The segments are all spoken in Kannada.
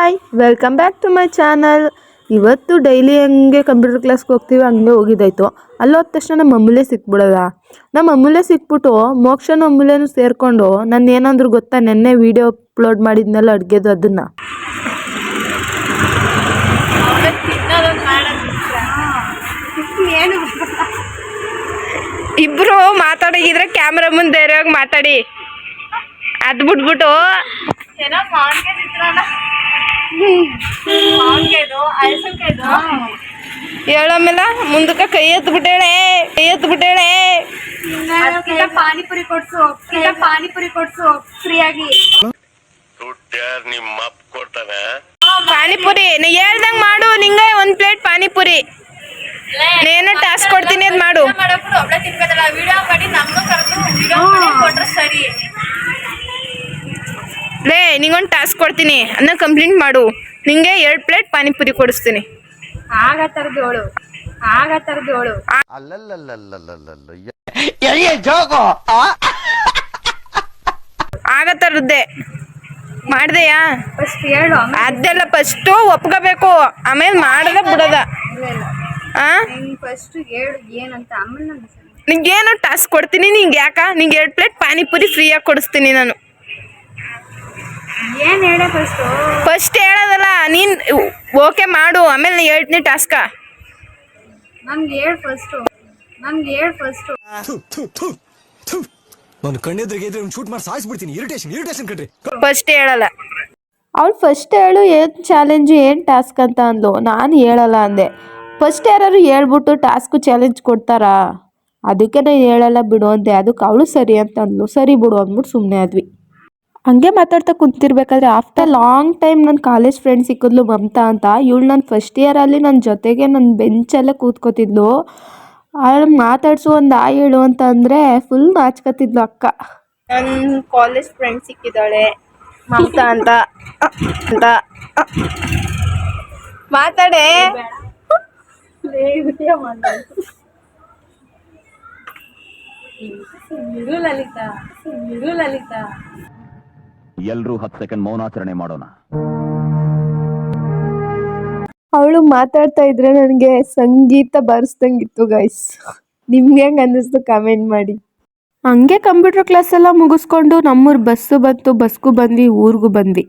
Hi welcome back to my channel. ಇವತ್ತು ಡೈಲಿ ಹಂಗೆ ಕಂಪ್ಯೂಟರ್ ಕ್ಲಾಸ್ಗೆ ಹೋಗ್ತೀವಿ, ಹಂಗೆ ಹೋಗಿದ್ದಾಯ್ತು. ಅಲ್ಲಿ ಹೋದ ತಕ್ಷಣ ನಮ್ಮ ಅಮೂಲ್ಯ ಸಿಕ್ಬಿಡೋದ. ನಮ್ಮ ಅಮೂಲ್ಯ ಸಿಕ್ಬಿಟ್ಟು ಮೋಕ್ಷನ ಅಮೂಲ್ಯನೂ ಸೇರಿಕೊಂಡು ನಾನು ಏನಂದ್ರು ಗೊತ್ತಾ, ನೆನ್ನೆ ವೀಡಿಯೋ ಅಪ್ಲೋಡ್ ಮಾಡಿದ್ನಲ್ಲ ಅಡುಗೆದು, ಅದನ್ನು ಇಬ್ರು ಮಾತಾಡಿದ್ರೆ ಕ್ಯಾಮ್ರಾ ಮುಂದೆ ಧೈರ್ಯವಾಗಿ ಮಾತಾಡಿ. ಅದು ಬಿಟ್ಬಿಟ್ಟು ಹೇಳಮೇಲೆ ಮುಂದಕ್ಕೆ ಕೈ ಎತ್ಬಿಟ್ಟೇಳೆ ಪಾನಿಪುರಿ ಕೊಡ್ಸು ಫ್ರೀಯಾಗಿ. ಪಾನಿಪುರಿ ನೀ ಹೇಳ್ದಂಗ್ ಮಾಡು. ನಿಂಗೆ ಒಂದ್ ಪ್ಲೇಟ್ ಪಾನಿಪುರಿ ನೇನು ಟಾಸ್ಕ್ ಕೊಡ್ತೀನಿ, ಅದ್ ಮಾಡು. ಲೇ ನಿಂಗೊಂದು ಟಾಸ್ಕ್ ಕೊಡ್ತೀನಿ, ಅದನ್ನ ಕಂಪ್ಲೀಟ್ ಮಾಡು. ನಿಂಗೆ 2 ಪ್ಲೇಟ್ ಪಾನಿಪುರಿ ಕೊಡಿಸ್ತೀನಿ. ಆಗ ತರದೋಳು ಆಗ ತರದ್ದೆ ಮಾಡ್ದೆಯಾ? ಅದೆಲ್ಲ ಫಸ್ಟ್ ಒಪ್ಕೋಬೇಕು, ಆಮೇಲೆ ಮಾಡದ ಬಿಡದ. ನಿಂಗೇನು ಟಾಸ್ಕ್ ಕೊಡ್ತೀನಿ, ನಿಂಗೆ ಯಾಕ ನಿಂಗೆ 2 ಪ್ಲೇಟ್ ಪಾನಿಪುರಿ ಫ್ರೀಯಾಗಿ ಕೊಡಿಸ್ತೀನಿ ನಾನು. ಫಸ್ಟ್ ಹೇಳೋದಲ್ಲ, ನೀನ್ ಓಕೆ ಮಾಡು, ಆಮೇಲೆ ಹೇಳ್ತೀನಿ ಟಾಸ್ಕ. ಫಸ್ಟ್ ಹೇಳಲ್ಲ ಅವಳು. ಫಸ್ಟ್ ಹೇಳು ಏನು ಚಾಲೆಂಜ್ ಏನು ಟಾಸ್ಕ್ ಅಂತ ಅಂದ್ಲು. ನಾನು ಹೇಳಲ್ಲ ಅಂದೆ. ಫಸ್ಟ್ ಯಾರು ಹೇಳ್ಬಿಟ್ಟು ಟಾಸ್ಕ್ ಚಾಲೆಂಜ್ ಕೊಡ್ತಾರಾ? ಅದಕ್ಕೆ ನಾನು ಹೇಳಲ್ಲ ಬಿಡು ಅಂದೆ. ಅದಕ್ಕೆ ಅವಳು ಸರಿ ಅಂತ ಅಂದ್ಲು. ಸರಿ ಬಿಡು ಅಂದ್ಬಿಟ್ಟು ಸುಮ್ಮನೆ ಆದ್ವಿ. ಹಂಗೆ ಮಾತಾಡ್ತಾ ಕುಂತಿರ್ಬೇಕಾದ್ರೆ ಆಫ್ಟರ್ ಲಾಂಗ್ ಟೈಮ್ ನನ್ನ ಕಾಲೇಜ್ ಫ್ರೆಂಡ್ ಸಿಕ್ಕಿದ್ಲು, ಮಮತಾ ಅಂತ. ಇವಳು ನನ್ನ ಫಸ್ಟ್ ಇಯರಲ್ಲಿ ನನ್ನ ಜೊತೆಗೆ ನನ್ನ ಬೆಂಚಲ್ಲೇ ಕೂತ್ಕೋತಿದ್ಲು. ಅವಳು ಮಾತಾಡ್ಸು, ಒಂದು ಹೇಳು ಅಂತ ಅಂದರೆ ಫುಲ್ ನಾಚ್ಕೊತಿದ್ಲು ಅಕ್ಕ. ನನ್ನ ಕಾಲೇಜ್ ಫ್ರೆಂಡ್ ಸಿಕ್ಕಿದ್ದಾಳೆ ಮಮತಾ ಅಂತ ಮಾತಾಡೆ. ಲಲಿತಾ ಎಲ್ರೂ 10 ಸೆಕೆಂಡ್ ಮೌನಾಚರಣೆ ಮಾಡೋಣ. ಅವಳು ಮಾತಾಡ್ತಾ ಇದ್ರೆ ನನಗೆ ಸಂಗೀತ ಬಾರಿಸ್ದಂಗಿತ್ತು ಗೈಸ್. ನಿಮ್ಗೆ ಹೆಂಗೆ ಅನ್ನಿಸ್ತು ಕಾಮೆಂಟ್ ಮಾಡಿ. ಹಂಗೆ ಕಂಪ್ಯೂಟರ್ ಕ್ಲಾಸ್ ಎಲ್ಲ ಮುಗಿಸ್ಕೊಂಡು ನಮ್ಮೂರು ಬಸ್ಗೂ ಬಂದ್ವಿ. ಊರಿಗೂ ಬಂದು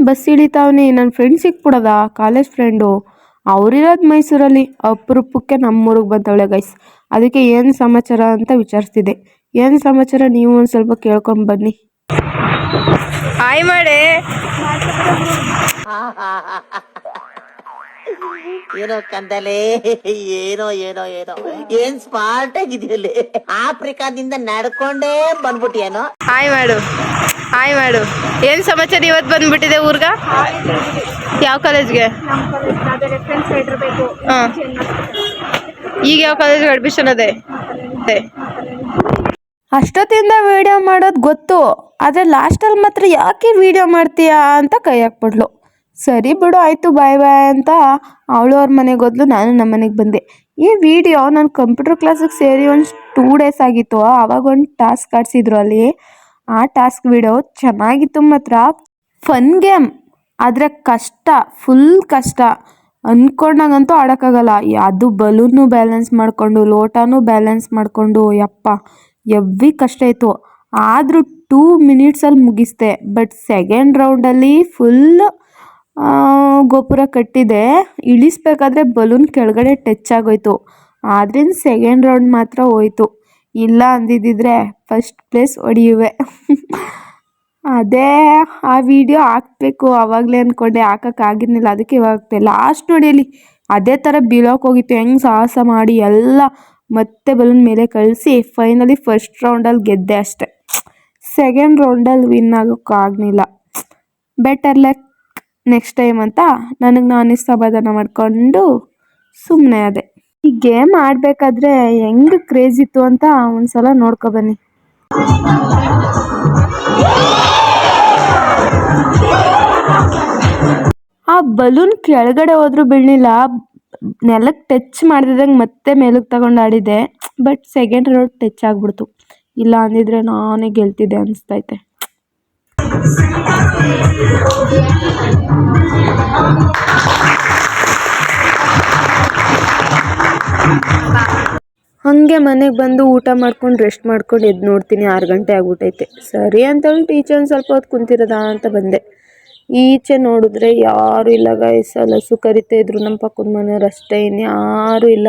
ಬಸ್ ಇಳಿತಾವನಿ. ನನ್ನ ಫ್ರೆಂಡ್ ಸಿಕ್ಬಿಡೋದ, ಕಾಲೇಜ್ ಫ್ರೆಂಡು. ಅವರಿರೋದು ಮೈಸೂರಲ್ಲಿ. ಅಪರೂಪಕ್ಕೆ ನಮ್ಮೂರಿಗೆ ಬಂದವಳೆ ಗೈಸ್. ಅದಕ್ಕೆ ಏನು ಸಮಾಚಾರ ಅಂತ ವಿಚಾರಿಸ್ತಿದ್ದೆ. ಏನು ಸಮಾಚಾರ ನೀವು ಒಂದು ಸ್ವಲ್ಪ ಕೇಳ್ಕೊಂಬನ್ನಿ. ಹಾಯ್ ಮಾಡೆ. ಏನೋ ಕಂದಲೆ, ಏನೋ ಏನ್ ಸ್ಮಾರ್ಟ್ ಆಗಿದೆಯಲ್ಲಿ. ಆಫ್ರಿಕಾದಿಂದ ನಡ್ಕೊಂಡೇ ಬಂದ್ಬಿಟ್ಟಿಯೇನೋ. ಹಾಯ್ ಮಾಡು. ಏನ್ ಸಮಾಚಾರ? ಇವತ್ತು ಬಂದ್ಬಿಟ್ಟಿದೆ ಊರ್ಗ. ಯಾವ ಕಾಲೇಜ್ಗೆ? ಈಗ ಯಾವ ಕಾಲೇಜ್ಗೆ ಅಡ್ಮಿಷನ್ ಅದೇ? ಅಷ್ಟೊತ್ತಿಂದ ವಿಡಿಯೋ ಮಾಡೋದು ಗೊತ್ತು, ಆದರೆ ಲಾಸ್ಟಲ್ಲಿ ಮಾತ್ರ ಯಾಕೆ ವಿಡಿಯೋ ಮಾಡ್ತೀಯಾ ಅಂತ ಕೈ ಹಾಕ್ಬಿಡ್ಲು. ಸರಿ ಬಿಡು ಆಯಿತು, ಬಾಯ್ ಅಂತ ಅವಳು ಅವ್ರ ಮನೆಗೆ ಹೋದ್ಲು, ನಾನು ನಮ್ಮ ಮನೆಗೆ ಬಂದೆ. ಈ ವಿಡಿಯೋ ನಾನು ಕಂಪ್ಯೂಟರ್ ಕ್ಲಾಸಿಗೆ ಸೇರಿ ಒಂದು 2 ಡೇಸ್ ಆಗಿತ್ತು. ಆವಾಗ ಒಂದು ಟಾಸ್ಕ್ ಆಡಿಸಿದ್ರು ಅಲ್ಲಿ. ಆ ಟಾಸ್ಕ್ ವಿಡಿಯೋ ಚೆನ್ನಾಗಿತ್ತು ಮಾತ್ರ. ಫನ್ ಗೇಮ್, ಆದರೆ ಫುಲ್ ಕಷ್ಟ. ಅಂದ್ಕೊಂಡಂಗಂತೂ ಆಡೋಕ್ಕಾಗಲ್ಲ. ಅದು ಬಲೂನು ಬ್ಯಾಲೆನ್ಸ್ ಮಾಡಿಕೊಂಡು, ಲೋಟನೂ ಬ್ಯಾಲೆನ್ಸ್ ಮಾಡಿಕೊಂಡು, ಯಪ್ಪ ಎವ್ವಿ ಕಷ್ಟ ಇತ್ತು. ಆದರೂ 2 ಮಿನಿಟ್ಸಲ್ಲಿ ಮುಗಿಸ್ದೆ. ಬಟ್ ಸೆಕೆಂಡ್ ರೌಂಡಲ್ಲಿ ಫುಲ್ ಗೋಪುರ ಕಟ್ಟಿದೆ. ಇಳಿಸ್ಬೇಕಾದ್ರೆ ಬಲೂನ್ ಕೆಳಗಡೆ ಟಚ್ ಆಗೋಯ್ತು. ಆದ್ರಿಂದ ಸೆಕೆಂಡ್ ರೌಂಡ್ ಮಾತ್ರ ಹೋಯ್ತು. ಇಲ್ಲ ಅಂದಿದ್ದಿದ್ರೆ ಫಸ್ಟ್ ಪ್ಲೇಸ್ ಹೊಡೆಯುವೆ. ಅದೇ ಆ ವಿಡಿಯೋ ಹಾಕ್ಬೇಕು ಆವಾಗಲೇ ಅಂದ್ಕೊಂಡೆ, ಹಾಕೋಕ್ಕಾಗಿರ್ಲಿಲ್ಲ. ಅದಕ್ಕೆ ಇವಾಗ ಲಾಸ್ಟ್ ನೋಡಿಯಲ್ಲಿ ಅದೇ ಥರ ಬೀಳೋಕೆ ಹೋಗಿತ್ತು. ಹೆಂಗೆ ಸಾಹಸ ಮಾಡಿ ಎಲ್ಲ ಮತ್ತೆ ಬಲೂನ್ ಮೇಲೆ ಕಳಿಸಿ ಫೈನಲಿ ಫಸ್ಟ್ ರೌಂಡಲ್ಲಿ ಗೆದ್ದೆ ಅಷ್ಟೆ. ಸೆಕೆಂಡ್ ರೌಂಡಲ್ಲಿ ವಿನ್ ಆಗೋಕ್ಕಾಗಲಿಲ್ಲ. ಬೆಟರ್ ಲಕ್ ನೆಕ್ಸ್ಟ್ ಟೈಮ್ ಅಂತ ನಾನೇ ಸಮಾಧಾನ ಮಾಡಿಕೊಂಡು ಸುಮ್ಮನೆ ಅದೇ. ಈ ಗೇಮ್ ಆಡಬೇಕಾದ್ರೆ ಹೆಂಗೆ ಕ್ರೇಜ್ ಇತ್ತು ಅಂತ ಒಂದ್ಸಲ ನೋಡ್ಕೊಬನ್ನಿ. ಆ ಬಲೂನ್ ಕೆಳಗಡೆ ಹೋದ್ರೂ ಬೀಳಲಿಲ್ಲ, ನೆಲಕ್ಕೆ ಟಚ್ ಮಾಡ್ದಿದ್ದಂಗೆ ಮತ್ತೆ ಮೇಲಕ್ಕೆ ತಗೊಂಡು ಆಡಿದೆ. ಬಟ್ ಸೆಕೆಂಡ್ ರೌಂಡ್ ಟಚ್ ಆಗಿಬಿಡ್ತು. ಇಲ್ಲ ಅಂದಿದ್ರೆ ನಾನೇ ಗೆಲ್ತಿದ್ದೆ ಅನಿಸ್ತೈತೆ. ಹಾಗೆ ಮನೆಗೆ ಬಂದು ಊಟ ಮಾಡ್ಕೊಂಡು ರೆಸ್ಟ್ ಮಾಡ್ಕೊಂಡು ಎದ್ದು ನೋಡ್ತೀನಿ 6 ಗಂಟೆ ಆಗ್ಬಿಟ್ಟೈತೆ. ಸರಿ ಅಂತೇಳಿ ಟೀಚರ್ ಒಂದು ಸ್ವಲ್ಪ ಹೊತ್ತು ಕುಂತಿರೋದಾ ಅಂತ ಬಂದೆ. ಈಚೆ ನೋಡಿದ್ರೆ ಯಾರು ಇಲ್ಲ ಗೈಸ್. ಲಸು ಕರಿತಾ ಇದ್ರು ನಮ್ಮ ಪಕ್ಕದ ಮನೆಯವ್ರು ಅಷ್ಟೇ, ಇನ್ಯಾರೂ ಇಲ್ಲ.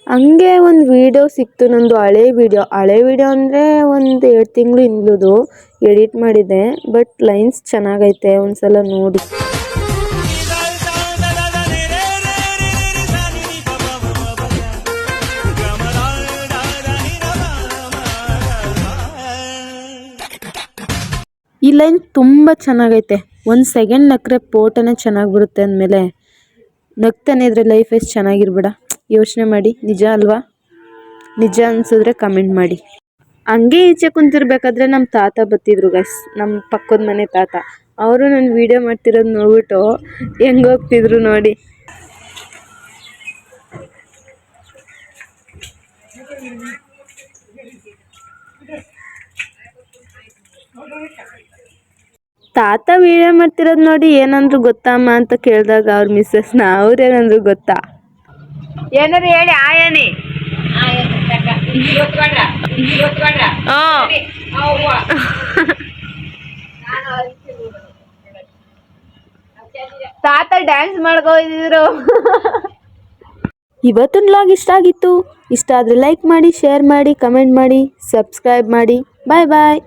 ಹಂಗೆ ಒಂದು ವಿಡಿಯೋ ಸಿಕ್ತು, ನಂದು ಹಳೆ ವಿಡಿಯೋ ಅಂದರೆ ಒಂದು 2 ತಿಂಗಳು ಹಿಂದ್ಲದು ಎಡಿಟ್ ಮಾಡಿದ್ದೆ. ಬಟ್ ಲೈನ್ಸ್ ಚೆನ್ನಾಗೈತೆ, ಒಂದ್ಸಲ ನೋಡಿ. ಈ ಲೈನ್ ತುಂಬ ಚೆನ್ನಾಗೈತೆ. 1 ಸೆಕೆಂಡ್ ನಕ್ಕರೆ ಫೋಟೋನೇ ಚೆನ್ನಾಗಿ ಬರುತ್ತೆ ಅಂದಮೇಲೆ ನಗ್ತಾನೆ ಇದ್ರೆ ಲೈಫ್ ಎಷ್ಟು ಚೆನ್ನಾಗಿರ್ಬೇಡ. ಯೋಚನೆ ಮಾಡಿ, ನಿಜ ಅಲ್ವಾ? ನಿಜ ಅನಿಸಿದ್ರೆ ಕಮೆಂಟ್ ಮಾಡಿ. ಹಂಗೆ ಈಚೆ ಕುಂತಿರ್ಬೇಕಾದ್ರೆ ನಮ್ಮ ತಾತ ಬತ್ತಿದ್ರು ಗೈಸ್, ನಮ್ಮ ಪಕ್ಕದ ಮನೆ ತಾತ. ಅವರು ನಾನು ವೀಡಿಯೋ ಮಾಡ್ತಿರೋದು ನೋಡ್ಬಿಟ್ಟು ಹೆಂಗೆ ಹೋಗ್ತಿದ್ರು ನೋಡಿ. ತಾತ ವೀಡಿಯೋ ಮಾಡ್ತಿರೋದು ನೋಡಿ ಏನಂದ್ರು ಗೊತ್ತಮ್ಮ ಅಂತ ಕೇಳಿದಾಗ ಅವ್ರ ಮಿಸ್ಸಸ್ನ ಅವ್ರೇನಂದ್ರು ಗೊತ್ತಾ? ಏನಾರು ಹೇಳಿ ಆಯನಿ. ತಾತ ಡ್ಯಾನ್ಸ್ ಮಾಡ್ಕೋದಿದ್ರು. ಇವತ್ತಿನ ವ್ಲಾಗ್ ಇಷ್ಟ ಆಗಿತ್ತು. ಇಷ್ಟ ಆದರೆ ಲೈಕ್ ಮಾಡಿ, ಶೇರ್ ಮಾಡಿ, ಕಮೆಂಟ್ ಮಾಡಿ, ಸಬ್ಸ್ಕ್ರೈಬ್ ಮಾಡಿ. ಬಾಯ್ ಬಾಯ್.